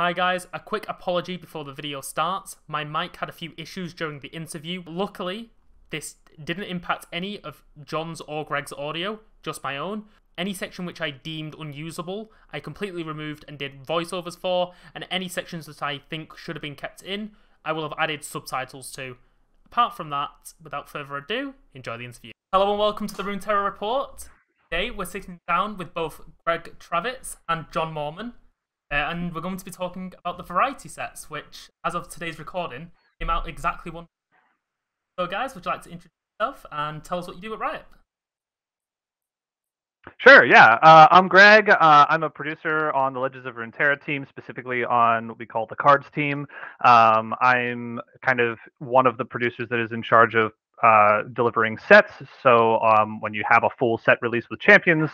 Hi guys, a quick apology before the video starts. My mic had a few issues during the interview. Luckily, this didn't impact any of Jon's or Gregg's audio, just my own. Any section which I deemed unusable, I completely removed and did voiceovers for, and any sections that I think should have been kept in, I will have added subtitles to. Apart from that, without further ado, enjoy the interview. Hello and welcome to the Runeterra Report. Today we're sitting down with both Gregg Travitz and Jon Moormann. And we're going to be talking about the variety sets, which, as of today's recording, came out exactly one. So, guys, would you like to introduce yourself and tell us what you do at Riot? Sure, yeah. I'm Gregg. I'm a producer on the Legends of Runeterra team, specifically on what we call the cards team. I'm kind of one of the producers that is in charge of delivering sets. So when you have a full set release with champions,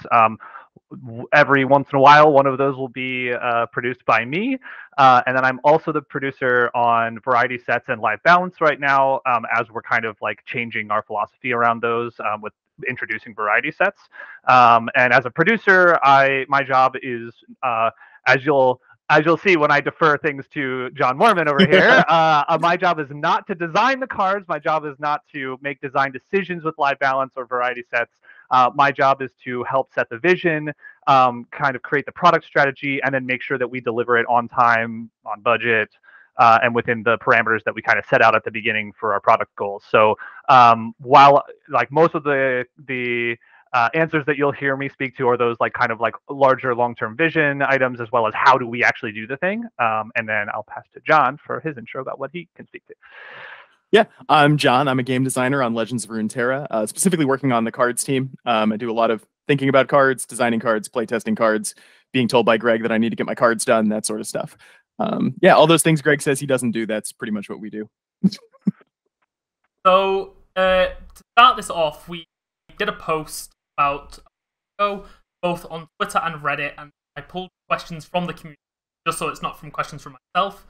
every once in a while, one of those will be produced by me. And then I'm also the producer on variety sets and live balance right now, as we're kind of like changing our philosophy around those with introducing variety sets. And as a producer, my job is, as you'll see when I defer things to Jon Moormann over here, my job is not to design the cards. My job is not to make design decisions with live balance or variety sets. My job is to help set the vision, kind of create the product strategy, and then make sure that we deliver it on time, on budget, and within the parameters that we kind of set out at the beginning for our product goals. So while like most of the answers that you'll hear me speak to are those like kind of like larger long-term vision items, as well as how do we actually do the thing. And then I'll pass to Jon for his intro about what he can speak to. Yeah, I'm Jon. I'm a game designer on Legends of Runeterra, specifically working on the cards team. I do a lot of thinking about cards, designing cards, playtesting cards, being told by Gregg that I need to get my cards done, that sort of stuff. Yeah, all those things Gregg says he doesn't do, that's pretty much what we do. So, to start this off, we did a post about both on Twitter and Reddit, and I pulled questions from the community, just so it's not from questions from myself.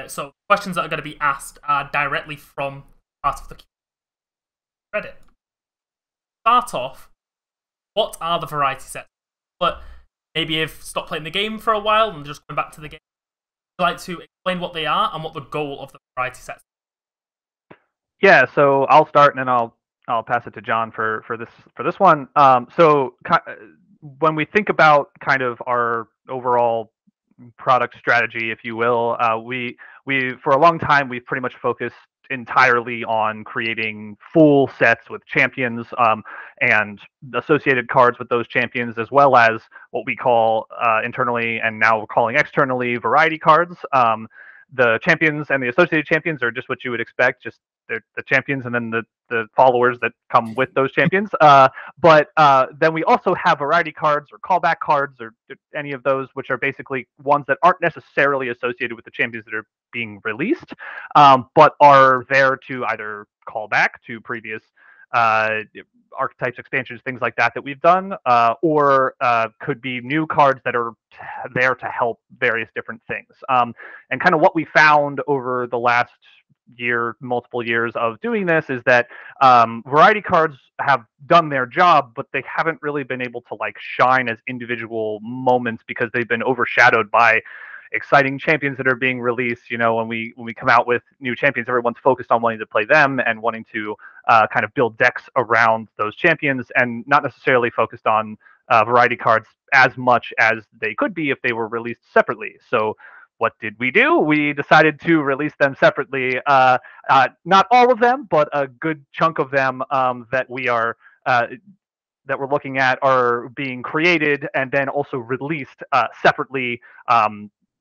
So questions that are going to be asked are directly from part of the Reddit. Start off, what are the variety sets? But maybe if stopped playing the game for a while and just going back to the game, I'd like to explain what they are and what the goal of the variety sets is. Yeah, so I'll start and then I'll pass it to Jon for this one. So when we think about kind of our overall product strategy, if you will, we for a long time we've pretty much focused entirely on creating full sets with champions and associated cards with those champions, as well as what we call internally and now we're calling externally variety cards. The champions and the associated champions are just what you would expect, just the champions and then the followers that come with those champions. But then we also have variety cards or callback cards or any of those, which are basically ones that aren't necessarily associated with the champions that are being released, but are there to either call back to previous archetypes, expansions, things like that we've done, or could be new cards that are there to help various different things. And kind of what we found over the last multiple years of doing this is that variety cards have done their job, but they haven't really been able to like shine as individual moments because they've been overshadowed by exciting champions that are being released. You know, when we come out with new champions, everyone's focused on wanting to play them and wanting to kind of build decks around those champions, and not necessarily focused on variety cards as much as they could be if they were released separately. So what did we do? We decided to release them separately. Not all of them, but a good chunk of them that we're looking at are being created and then also released separately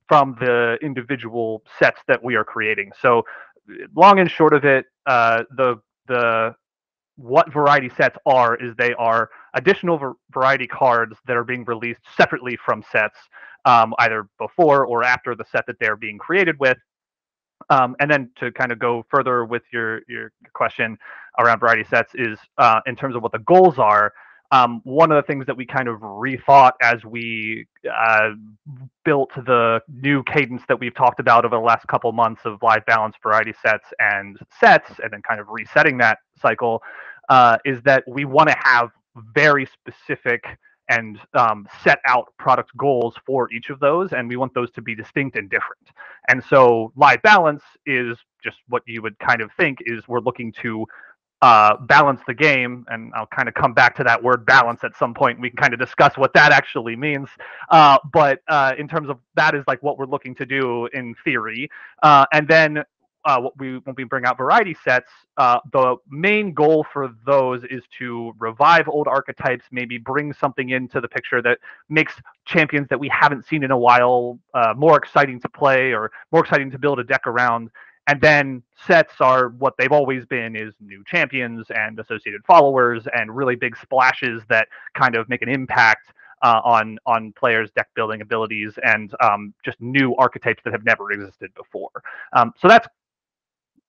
from the individual sets that we are creating. So long and short of it, what variety sets are is they are additional variety cards that are being released separately from sets, either before or after the set that they're being created with. And then to kind of go further with your question around variety sets is in terms of what the goals are. One of the things that we kind of rethought as we built the new cadence that we've talked about over the last couple months of live balance, variety sets, and then kind of resetting that cycle, is that we want to have very specific and set out product goals for each of those, and we want those to be distinct and different. And so live balance is just what you would kind of think is we're looking to balance the game, and I'll kind of come back to that word balance at some point. We can kind of discuss what that actually means. But in terms of that is like what we're looking to do in theory. And then when we bring out variety sets, the main goal for those is to revive old archetypes, maybe bring something into the picture that makes champions that we haven't seen in a while more exciting to play or more exciting to build a deck around. And then sets are what they've always been, is new champions and associated followers and really big splashes that kind of make an impact on players' deck building abilities and just new archetypes that have never existed before. So that's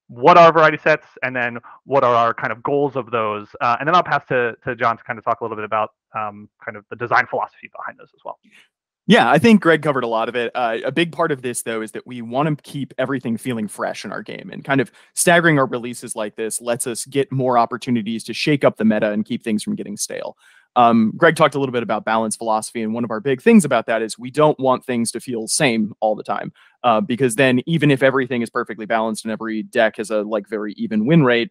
what are variety sets, and then what are our kind of goals of those. And then I'll pass to Jon to kind of talk a little bit about kind of the design philosophy behind those as well. Yeah, I think Gregg covered a lot of it. A big part of this, though, is that we want to keep everything feeling fresh in our game, and kind of staggering our releases like this lets us get more opportunities to shake up the meta and keep things from getting stale. Gregg talked a little bit about balance philosophy, and one of our big things about that is we don't want things to feel same all the time, because then even if everything is perfectly balanced and every deck has a like very even win rate,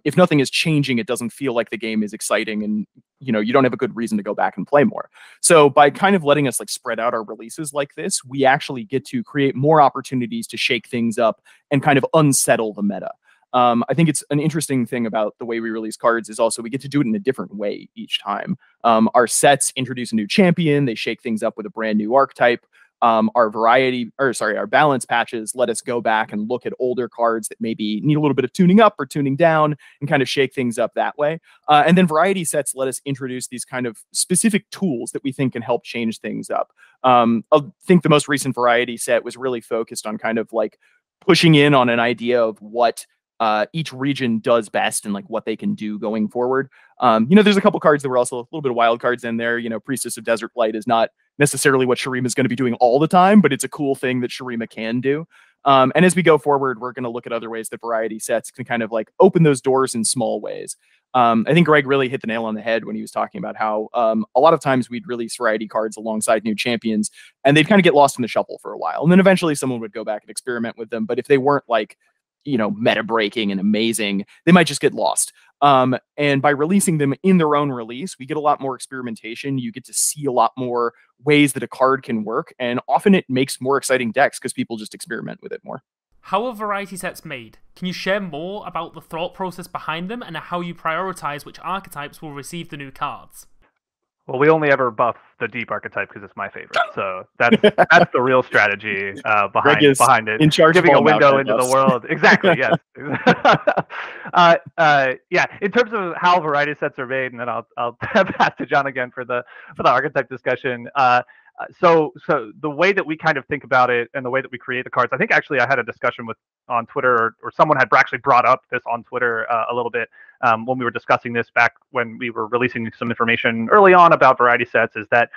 if nothing is changing, it doesn't feel like the game is exciting, and you don't have a good reason to go back and play more. So by kind of letting us like spread out our releases like this, we actually get to create more opportunities to shake things up and kind of unsettle the meta. I think it's an interesting thing about the way we release cards is also we get to do it in a different way each time. Our sets introduce a new champion, they shake things up with a brand new archetype. Our balance patches let us go back and look at older cards that maybe need a little bit of tuning up or tuning down and kind of shake things up that way. And then variety sets let us introduce these kind of specific tools that we think can help change things up. I think the most recent variety set was really focused on kind of like pushing in on an idea of what each region does best and like what they can do going forward. There's a couple cards that were also a little bit of wild cards in there. Priestess of Desert Light is not necessarily what Shurima is going to be doing all the time, but it's a cool thing that Shurima can do. And as we go forward, we're going to look at other ways that variety sets can kind of like open those doors in small ways. I think Gregg really hit the nail on the head when he was talking about how a lot of times we'd release variety cards alongside new champions and they'd kind of get lost in the shuffle for a while. And then eventually someone would go back and experiment with them. But if they weren't like, meta breaking and amazing, they might just get lost. And by releasing them in their own release, we get a lot more experimentation. You get to see a lot more ways that a card can work. And often it makes more exciting decks because people just experiment with it more. How are variety sets made? Can you share more about the thought process behind them and how you prioritize which archetypes will receive the new cards? Well, we only ever buff the deep archetype because it's my favorite. So that's the real strategy behind it. In charge giving of a window into buffs. the world. Exactly. Yes. Yeah. In terms of how variety sets are made, and then I'll pass to Jon again for the archetype discussion. So the way that we kind of think about it and the way that we create the cards, I think actually I had a discussion on Twitter, or someone had actually brought up this on Twitter a little bit when we were discussing this back when we were releasing some information early on about variety sets, is that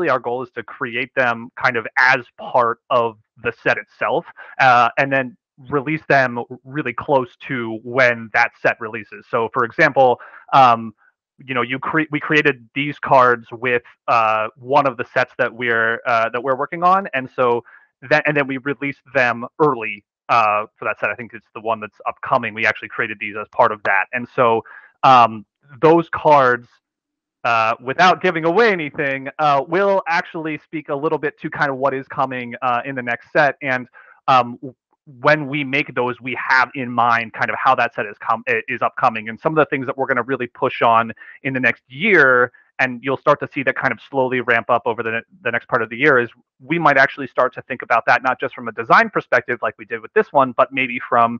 our goal is to create them kind of as part of the set itself, and then release them really close to when that set releases. So for example, we created these cards with one of the sets that we're working on, and then we released them early for that set. I think it's the one that's upcoming. We actually created these as part of that, and so those cards, without giving away anything, will actually speak a little bit to kind of what is coming in the next set. And when we make those, we have in mind kind of how that set is upcoming, and some of the things that we're going to really push on in the next year. And you'll start to see that kind of slowly ramp up over the next part of the year, is we might actually start to think about that, not just from a design perspective like we did with this one, but maybe from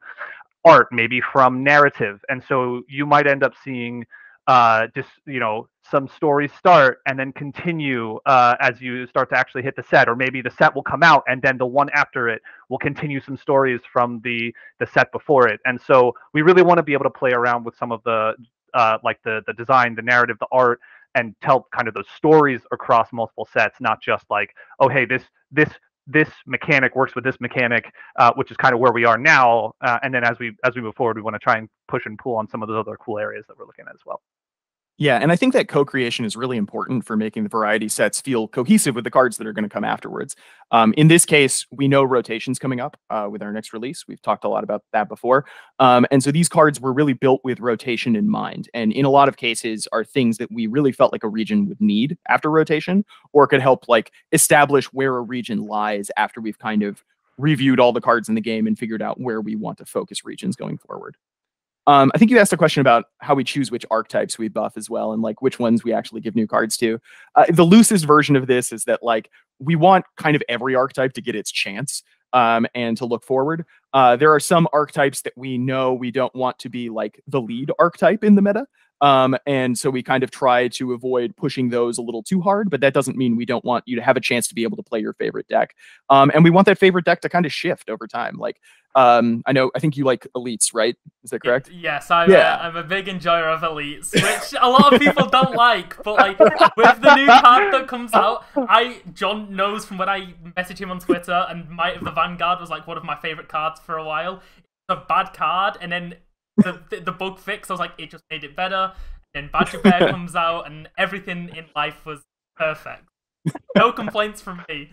art, maybe from narrative. And so you might end up seeing some stories start and then continue as you start to actually hit the set, or maybe the set will come out and then the one after it will continue some stories from the set before it. And so we really want to be able to play around with some of the the design, the narrative, the art, and tell kind of those stories across multiple sets, not just like, oh hey, this mechanic works with this mechanic, which is kind of where we are now. And then as we move forward, we want to try and push and pull on some of those other cool areas that we're looking at as well. Yeah, and I think that co-creation is really important for making the variety sets feel cohesive with the cards that are going to come afterwards. In this case, we know rotation's coming up with our next release. We've talked a lot about that before. And so these cards were really built with rotation in mind. And in a lot of cases are things that we really felt like a region would need after rotation, or could help like establish where a region lies after we've kind of reviewed all the cards in the game and figured out where we want to focus regions going forward. I think you asked a question about how we choose which archetypes we buff as well, and like which ones we actually give new cards to. The loosest version of this is that like we want kind of every archetype to get its chance and to look forward. There are some archetypes that we know we don't want to be like the lead archetype in the meta. And so we kind of try to avoid pushing those a little too hard, but that doesn't mean we don't want you to have a chance to be able to play your favorite deck. And we want that favorite deck to kind of shift over time. Like, I think you like elites, right? Is that correct? Yes, I'm a big enjoyer of elites, which a lot of people don't like. But like with the new card that comes out, John knows from when I messaged him on Twitter, and Might of the Vanguard was like one of my favorite cards for a while. It's a bad card, and then the bug fix, I was like, it just made it better. And then Badger Bear comes out, and everything in life was perfect. No complaints from me.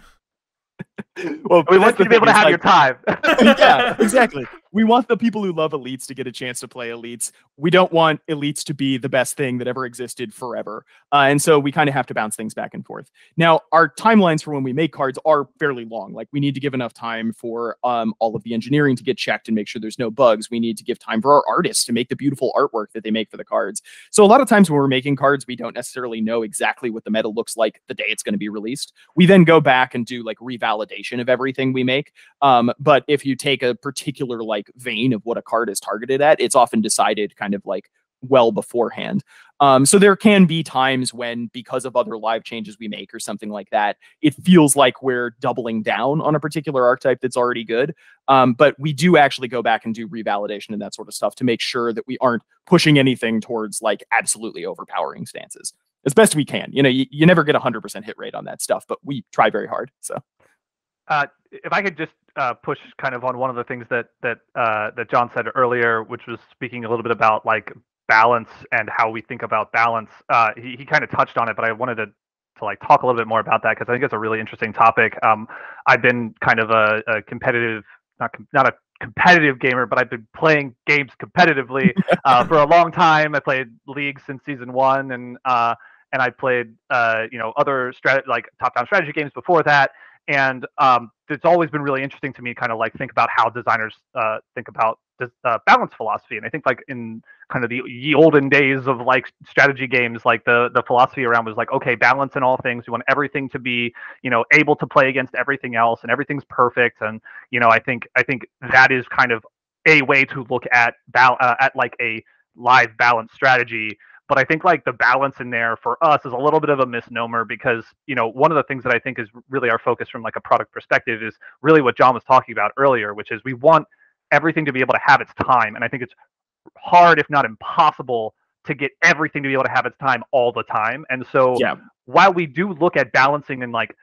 Well, we want you to be able to have your time. Yeah, exactly. We want the people who love elites to get a chance to play elites. We don't want elites to be the best thing that ever existed forever. And so we kind of have to bounce things back and forth. Now, our timelines for when we make cards are fairly long. Like, we need to give enough time for all of the engineering to get checked and make sure there's no bugs. We need to give time for our artists to make the beautiful artwork that they make for the cards. So a lot of times when we're making cards, we don't necessarily know exactly what the meta looks like the day it's going to be released. We then go back and do like revalidation of everything we make. But if you take a particular like vein of what a card is targeted at, it's often decided kind of like well beforehand. So there can be times when, because of other live changes we make or something like that, it feels like we're doubling down on a particular archetype that's already good. But we do actually go back and do revalidation and that sort of stuff to make sure that we aren't pushing anything towards like absolutely overpowering stances as best we can. You know, you never get 100% hit rate on that stuff, but we try very hard. So if I could just push kind of on one of the things that John said earlier, which was speaking a little bit about like balance and how we think about balance. He kind of touched on it, but I wanted to like talk a little bit more about that because I think it's a really interesting topic. I've been kind of a competitive, not a competitive gamer, but I've been playing games competitively for a long time. I played League since season 1, and I played other top-down strategy games before that. And it's always been really interesting to me, kind of like think about how designers think about this balance philosophy. And I think like in kind of the olden days of like strategy games, like the philosophy around was like, okay, balance in all things. We want everything to be, able to play against everything else, and everything's perfect. And I think that is kind of a way to look at like a live balance strategy. But I think like the balance in there for us is a little bit of a misnomer because, one of the things that I think is really our focus from like a product perspective is really what John was talking about earlier, which is we want everything to be able to have its time. And I think it's hard, if not impossible, to get everything to be able to have its time all the time. And so while we do look at balancing and like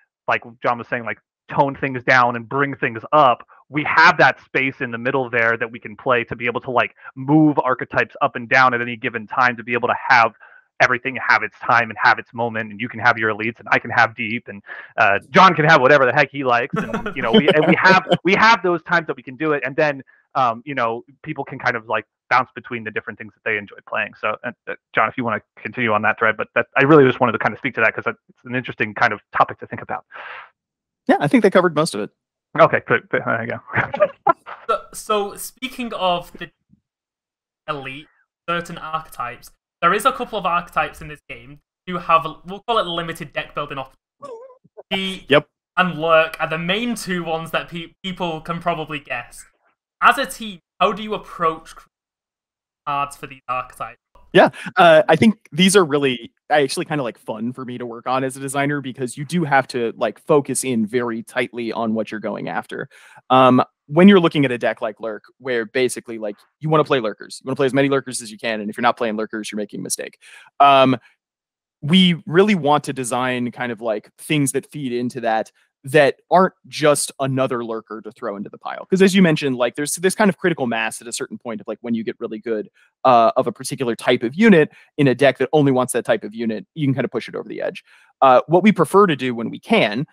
John was saying, like tone things down and bring things up, we have that space in the middle there that we can play to be able to like move archetypes up and down at any given time to be able to have everything have its time and have its moment. And you can have your elites, and I can have deep, and John can have whatever the heck he likes. And we have those times that we can do it, and then people can kind of like bounce between the different things that they enjoy playing. So, John, if you want to continue on that thread, but I really just wanted to kind of speak to that because it's an interesting kind of topic to think about. Yeah, I think they covered most of it. Okay, good. There you go. So speaking of the elite, certain archetypes, there is a couple of archetypes in this game who have, we'll call it limited deck building opportunities. And Lurk are the main two ones that people can probably guess. As a team, how do you approach cards for these archetypes? Yeah, I think these are really actually kind of like fun for me to work on as a designer because you do have to like focus in very tightly on what you're going after. When you're looking at a deck like Lurk, where basically like you want to play lurkers, you want to play as many lurkers as you can, and if you're not playing lurkers, you're making a mistake. We really want to design kind of like things that feed into that that aren't just another lurker to throw into the pile. Because as you mentioned, like there's this kind of critical mass at a certain point of like when you get really good of a particular type of unit in a deck that only wants that type of unit, you can kind of push it over the edge. What we prefer to do when we can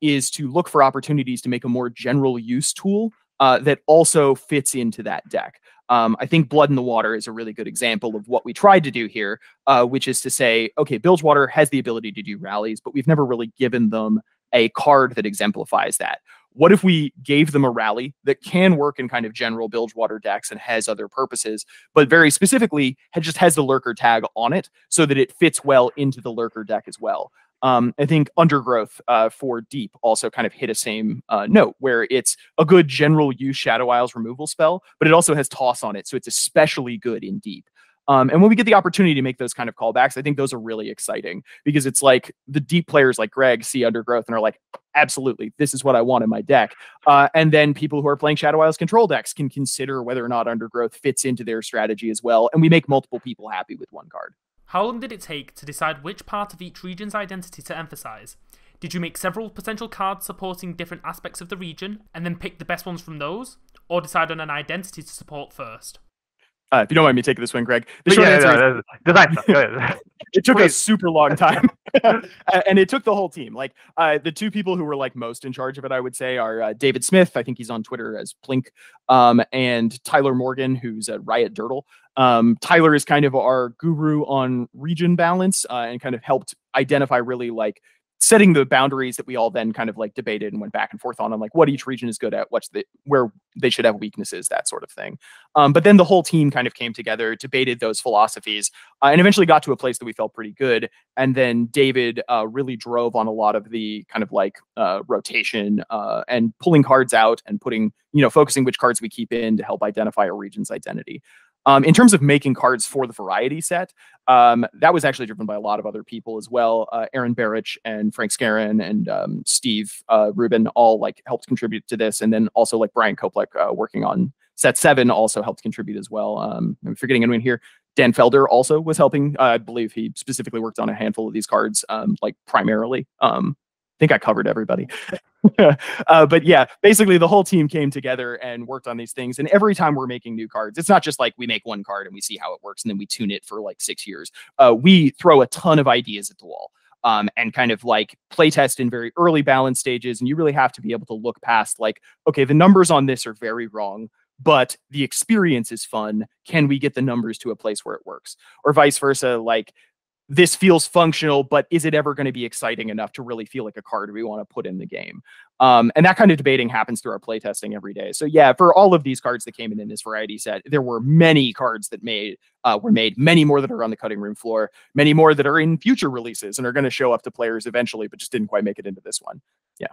is to look for opportunities to make a more general use tool that also fits into that deck. I think Blood in the Water is a really good example of what we tried to do here, which is to say, okay, Bilgewater has the ability to do rallies, but we've never really given them a card that exemplifies that. What if we gave them a rally that can work in kind of general Bilgewater decks and has other purposes, but very specifically just has the lurker tag on it so that it fits well into the lurker deck as well? I think Undergrowth for Deep also kind of hit a same note where it's a good general use Shadow Isles removal spell, but it also has Toss on it, so it's especially good in Deep. And when we get the opportunity to make those kind of callbacks, I think those are really exciting because it's like the Deep players like Greg see Undergrowth and are like, absolutely, this is what I want in my deck. And then people who are playing Shadow Isles control decks can consider whether or not Undergrowth fits into their strategy as well. And we make multiple people happy with one card. How long did it take to decide which part of each region's identity to emphasize? Did you make several potential cards supporting different aspects of the region, and then pick the best ones from those? Or decide on an identity to support first? If you don't mind me taking this one, Greg. The short answer is design stuff. Go ahead. It took a super long time, and it took the whole team. Like the two people who were like most in charge of it, I would say, are David Smith. I think he's on Twitter as Plink, and Tyler Morgan, who's at Riot Dirtle. Tyler is kind of our guru on region balance and kind of helped identify really like setting the boundaries that we all then kind of like debated and went back and forth on like what each region is good at, where they should have weaknesses, that sort of thing. But then the whole team kind of came together, debated those philosophies, and eventually got to a place that we felt pretty good. And then David really drove on a lot of the kind of like rotation and pulling cards out and putting, focusing which cards we keep in to help identify a region's identity. In terms of making cards for the variety set, that was actually driven by a lot of other people as well. Aaron Barrich and Frank Scarron and Steve Rubin all like helped contribute to this. And then also like Brian Koplek working on set 7 also helped contribute as well. I'm forgetting anyone here. Dan Felder also was helping. I believe he specifically worked on a handful of these cards, like primarily. I think I covered everybody. But yeah, basically the whole team came together and worked on these things. And every time we're making new cards, it's not just like we make one card and we see how it works and then we tune it for like 6 years. We throw a ton of ideas at the wall and kind of like play test in very early balance stages. And you really have to be able to look past like, okay, the numbers on this are very wrong, but the experience is fun. Can we get the numbers to a place where it works? Or vice versa, like, this feels functional, but is it ever going to be exciting enough to really feel like a card we want to put in the game? And that kind of debating happens through our playtesting every day. So yeah, for all of these cards that came in this variety set, there were many cards that were made, many more that are on the cutting room floor, many more that are in future releases and are going to show up to players eventually, but just didn't quite make it into this one. Yeah.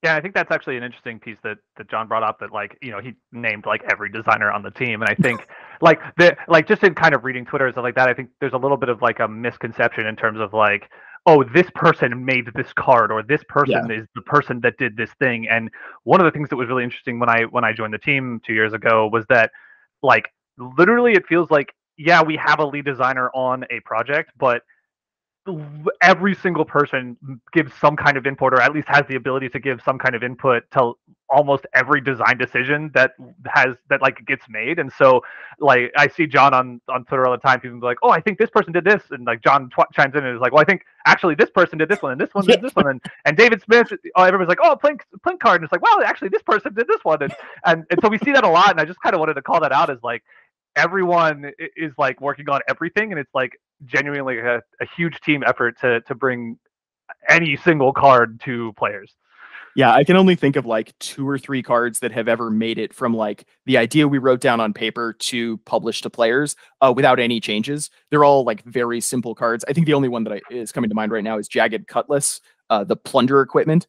Yeah, I think that's actually an interesting piece that Jon brought up, that like, he named like every designer on the team. And I think like just in kind of reading Twitter and stuff like that, I think there's a little bit of like a misconception in terms of like, oh, this person made this card, or this person is the person that did this thing. And one of the things that was really interesting when I joined the team 2 years ago was that like literally it feels like, yeah, we have a lead designer on a project, but every single person gives some kind of input, or at least has the ability to give some kind of input to almost every design decision that like gets made. And so like I see Jon on Twitter all the time, people be like, oh, I think this person did this, and like Jon chimes in and is like, well, I think actually this person did this one, and this one did this one, and David Smith, everybody's like, oh, Plink card, and it's like, well, actually this person did this one, and so we see that a lot. And I just kind of wanted to call that out as like everyone is like working on everything, and it's like genuinely a huge team effort to bring any single card to players. Yeah, I can only think of like 2 or 3 cards that have ever made it from like the idea we wrote down on paper to publish to players without any changes. They're all like very simple cards. I think the only one that is coming to mind right now is Jagged Cutlass, the plunder equipment.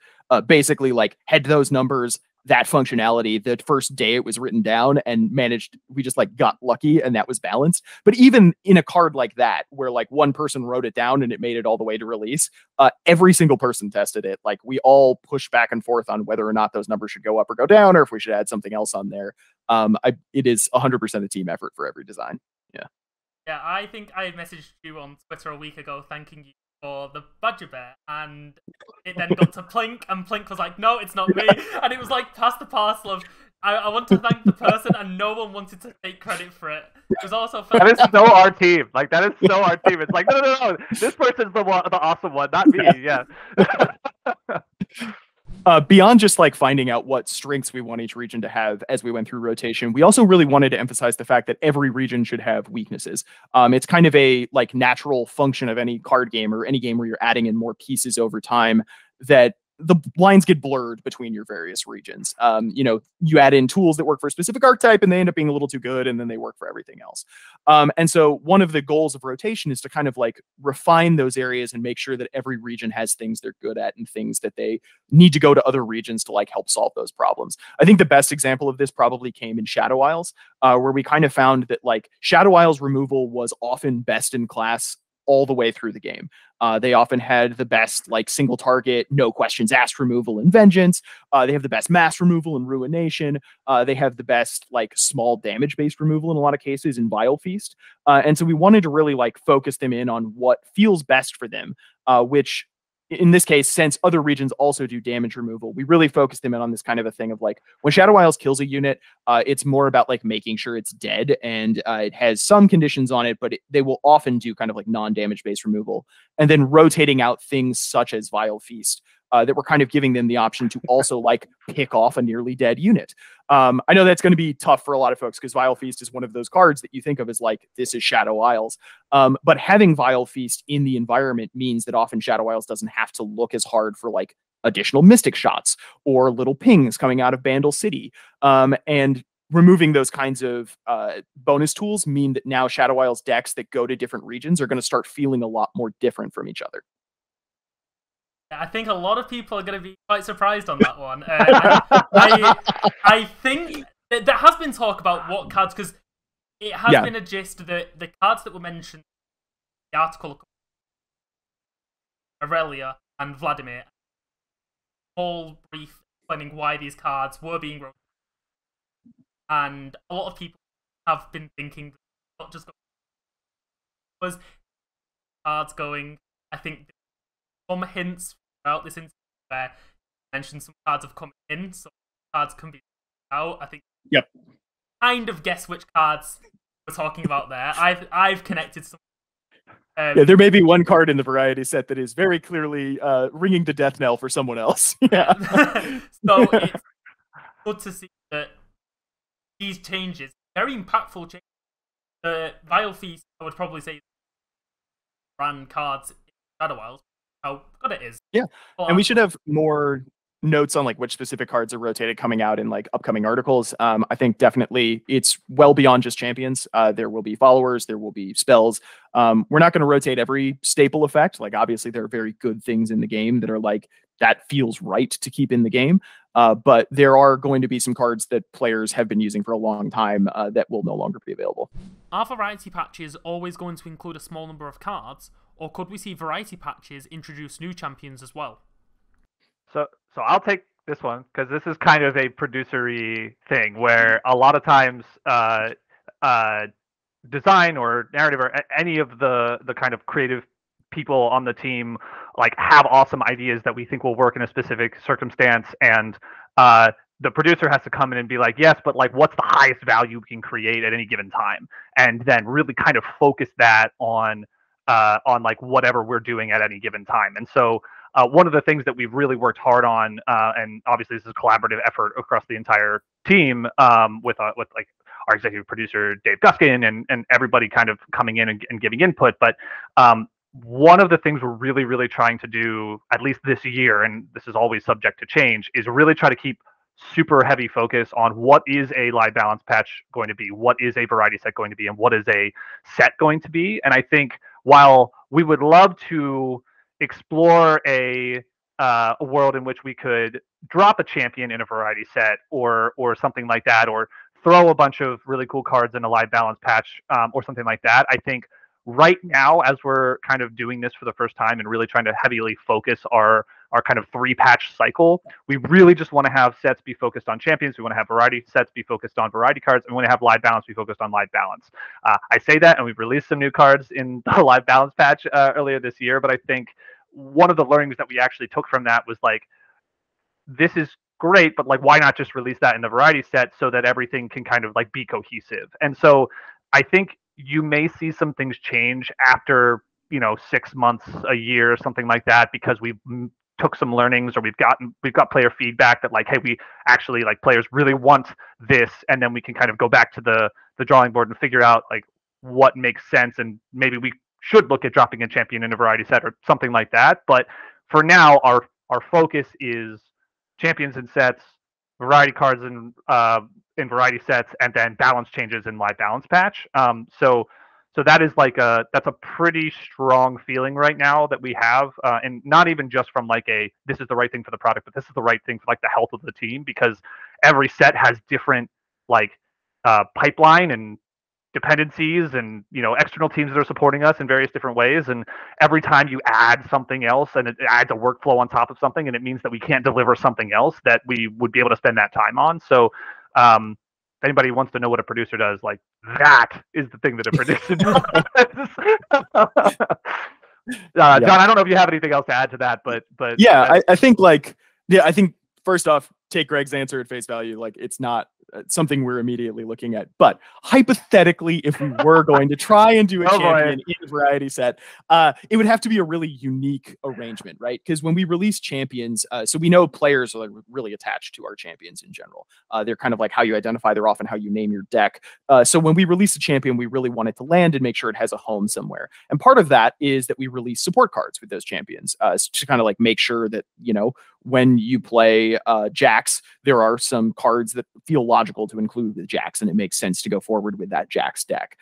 Basically like had those numbers, that functionality the first day it was written down, and we just like got lucky and that was balanced. But even in a card like that, where like one person wrote it down and it made it all the way to release, every single person tested it. Like we all pushed back and forth on whether or not those numbers should go up or go down, or if we should add something else on there. It is 100% a team effort for every design. Yeah. Yeah, I think I messaged you on Twitter a week ago thanking you for the Badger Bear, and it then got to Plink, and Plink was like, no, it's not me. And it was like past the parcel of, I want to thank the person, and no one wanted to take credit for it. It was also that is so our team. Like, that is so our team. It's like, no. This person's the awesome one, not me. Yeah. Beyond just like finding out what strengths we want each region to have as we went through rotation, we also really wanted to emphasize the fact that every region should have weaknesses. It's kind of a like natural function of any card game or any game where you're adding in more pieces over time that the lines get blurred between your various regions. You add in tools that work for a specific archetype and they end up being a little too good, and then they work for everything else. And so one of the goals of rotation is to kind of like refine those areas and make sure that every region has things they're good at and things that they need to go to other regions to like help solve those problems. I think the best example of this probably came in Shadow Isles, where we kind of found that like Shadow Isles removal was often best in class all the way through the game. They often had the best like single target, no questions asked removal in Vengeance. They have the best mass removal in Ruination. They have the best like small damage based removal in a lot of cases in Vile Feast. And so we wanted to really like focus them in on what feels best for them, which in this case, since other regions also do damage removal, we really focused them in on this kind of a thing of like when Shadow Isles kills a unit, it's more about like making sure it's dead, and it has some conditions on it, but they will often do kind of like non-damage based removal, and then rotating out things such as Vile Feast that we're kind of giving them the option to also like pick off a nearly dead unit. I know that's going to be tough for a lot of folks because Vile Feast is one of those cards that you think of as like, this is Shadow Isles. But having Vile Feast in the environment means that often Shadow Isles doesn't have to look as hard for like additional Mystic shots or little pings coming out of Bandle City. And removing those kinds of bonus tools mean that now Shadow Isles decks that go to different regions are going to start feeling a lot more different from each other. I think a lot of people are going to be quite surprised on that one. I think there has been talk about what cards, because it has been a gist that the cards that were mentioned in the article, Aurelia and Vladimir, all brief explaining why these cards were being wrote. And a lot of people have been thinking not just was cards going. I think some hints throughout this instance where you mentioned some cards have come in, so cards can be out. I think kind of guess which cards we're talking about there. I've connected some. There may be one card in the variety set that is very clearly ringing the death knell for someone else. Yeah. So it's good to see that these changes, very impactful changes. The Vile Feast, I would probably say, ran cards in Shadow Isles. How good it is. Yeah, and we should have more notes on like which specific cards are rotated coming out in like upcoming articles. I think definitely it's well beyond just champions. There will be followers, there will be spells. We're not going to rotate every staple effect. Like obviously there are very good things in the game that are like, that feels right to keep in the game. But there are going to be some cards that players have been using for a long time that will no longer be available. Are variety patches always going to include a small number of cards, or could we see variety patches introduce new champions as well? So I'll take this one because this is kind of a producer-y thing where a lot of times design or narrative or any of the kind of creative people on the team like have awesome ideas that we think will work in a specific circumstance, and the producer has to come in and be like, yes, but like what's the highest value we can create at any given time, and then really kind of focus that on like whatever we're doing at any given time. And so one of the things that we've really worked hard on, and obviously this is a collaborative effort across the entire team, with like our executive producer Dave Guskin and everybody kind of coming in and giving input. But one of the things we're really trying to do, at least this year, and this is always subject to change, is really try to keep super heavy focus on what is a live balance patch going to be, what is a variety set going to be, and what is a set going to be. And I think while we would love to explore a world in which we could drop a champion in a variety set or something like that, or throw a bunch of really cool cards in a live balance patch or something like that, I think right now, as we're kind of doing this for the first time and really trying to heavily focus our our kind of 3-patch cycle. We really just want to have sets be focused on champions. We want to have variety sets be focused on variety cards, and we want to have live balance be focused on live balance. I say that, and we've released some new cards in the live balance patch earlier this year, but I think one of the learnings that we actually took from that was like, this is great, but like, why not just release that in the variety set so that everything can kind of like be cohesive? And so I think you may see some things change after, 6 months, a year, something like that, because we took some learnings, or we've got player feedback that like, hey, we actually, like, players really want this, and then we can kind of go back to the drawing board and figure out like what makes sense, and maybe we should look at dropping a champion in a variety set or something like that. But for now, our focus is champions in sets, variety cards in variety sets, and then balance changes in live balance patch. So that is like that's a pretty strong feeling right now that we have, and not even just from like this is the right thing for the product, but this is the right thing for like the health of the team, because every set has different like pipeline and dependencies, and external teams that are supporting us in various different ways, and every time you add something else, and it adds a workflow on top of something, and it means that we can't deliver something else that we would be able to spend that time on. So if anybody wants to know what a producer does, like, that is the thing that a producer does. John, I don't know if you have anything else to add to that, but yeah, I think first off, take Gregg's answer at face value. Like, it's not something we're immediately looking at. But hypothetically, if we were going to try and do a champion in a variety set, it would have to be a really unique arrangement, right? Because when we release champions, so we know players are really attached to our champions in general. They're kind of like how you identify, they're often how you name your deck. So when we release a champion, we really want it to land and make sure it has a home somewhere. And part of that is that we release support cards with those champions to kind of like make sure that, when you play Jax, there are some cards that feel logical to include with Jax, and it makes sense to go forward with that Jax deck.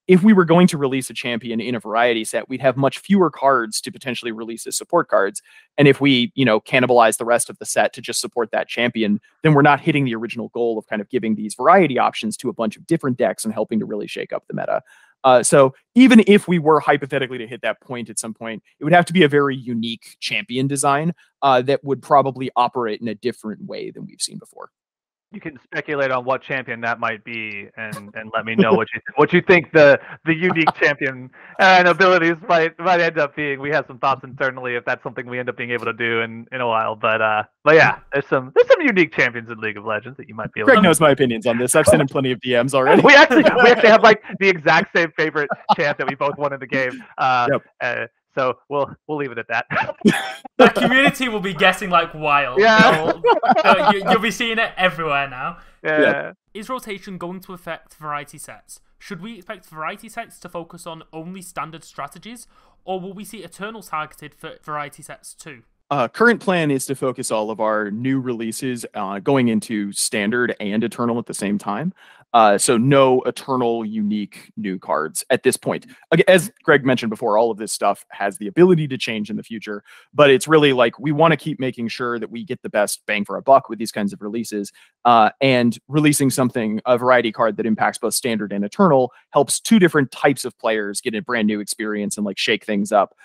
If we were going to release a champion in a variety set, we'd have much fewer cards to potentially release as support cards. And if we, cannibalize the rest of the set to just support that champion, then we're not hitting the original goal of kind of giving these variety options to a bunch of different decks and helping to really shake up the meta. So even if we were hypothetically to hit that point at some point, it would have to be a very unique champion design that would probably operate in a different way than we've seen before. You can speculate on what champion that might be, and let me know what you think the unique champion and abilities might end up being. We have some thoughts internally if that's something we end up being able to do in a while. But yeah, there's some unique champions in League of Legends that you might be able. Greg knows my opinions on this. I've sent him plenty of DMs already. we actually have like the exact same favorite champ that we both won in the game. Yep. So we'll leave it at that. The community will be guessing like wild. Yeah. You'll be seeing it everywhere now. Yeah. Is rotation going to affect variety sets? Should we expect variety sets to focus on only standard strategies, or will we see Eternal targeted for variety sets too? Current plan is to focus all of our new releases going into standard and Eternal at the same time. So no Eternal unique new cards at this point. As Gregg mentioned before, all of this stuff has the ability to change in the future, but it's really like we want to keep making sure that we get the best bang for our buck with these kinds of releases. And releasing a variety card that impacts both standard and Eternal helps two different types of players get a brand new experience and like shake things up.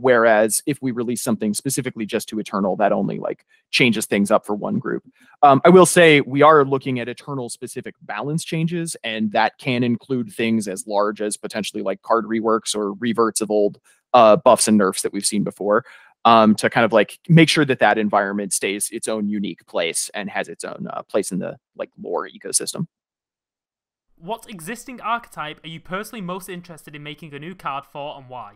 Whereas if we release something specifically just to Eternal, that only like changes things up for one group. I will say we are looking at Eternal specific balance changes, and that can include things as large as potentially like card reworks or reverts of old buffs and nerfs that we've seen before, to kind of like make sure that environment stays its own unique place and has its own place in the like lore ecosystem. What existing archetype are you personally most interested in making a new card for, and why?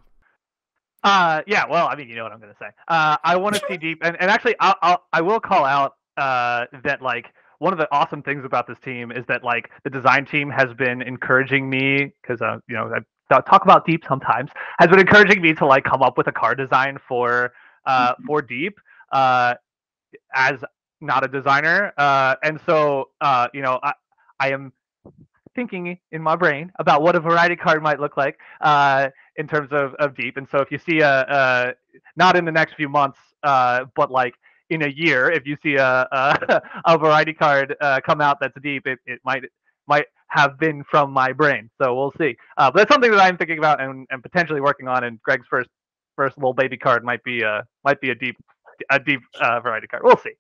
Yeah, well, I mean, you know what I'm gonna say. I want to see deep, and actually, I will call out that like one of the awesome things about this team is that like the design team has been encouraging me, because I talk about deep sometimes, has been encouraging me to like come up with a card design for deep, as not a designer, and so I am thinking in my brain about what a variety card might look like in terms of deep. And so if you see not in the next few months, but like in a year, if you see a variety card come out that's deep, it might have been from my brain. So we'll see. But that's something that I'm thinking about and potentially working on. And Gregg's first little baby card might be a deep a deep variety card. We'll see.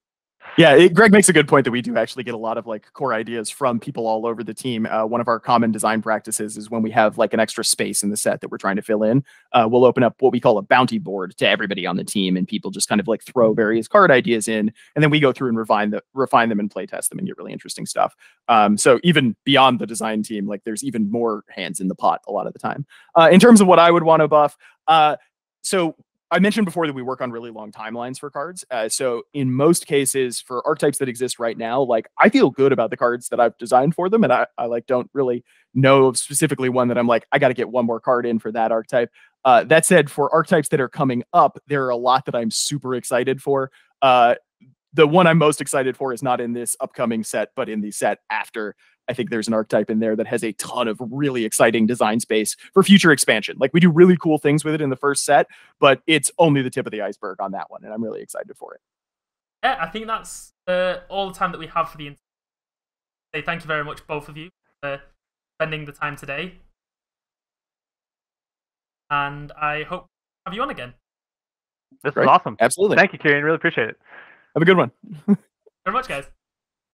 Yeah, Greg makes a good point that we do actually get a lot of like core ideas from people all over the team. One of our common design practices is when we have like an extra space in the set that we're trying to fill in, we'll open up what we call a bounty board to everybody on the team, and people just kind of like throw various card ideas in, and then we go through and refine them and play test them and get really interesting stuff. So even beyond the design team, like there's even more hands in the pot a lot of the time. In terms of what I would want to buff, so I mentioned before that we work on really long timelines for cards. So in most cases for archetypes that exist right now, like I feel good about the cards that I've designed for them. And I like don't really know of specifically one that I'm like, I got to get one more card in for that archetype. That said, for archetypes that are coming up, there are a lot that I'm super excited for. The one I'm most excited for is not in this upcoming set, but in the set after. I think there's an archetype in there that has a ton of really exciting design space for future expansion. Like we do really cool things with it in the first set, but it's only the tip of the iceberg on that one, and I'm really excited for it. Yeah, I think that's all the time that we have for the interview. Say thank you very much, both of you, for spending the time today. And I hope to have you on again. This is awesome. Absolutely. Thank you, Kieran. Really appreciate it. Have a good one. Very much, guys.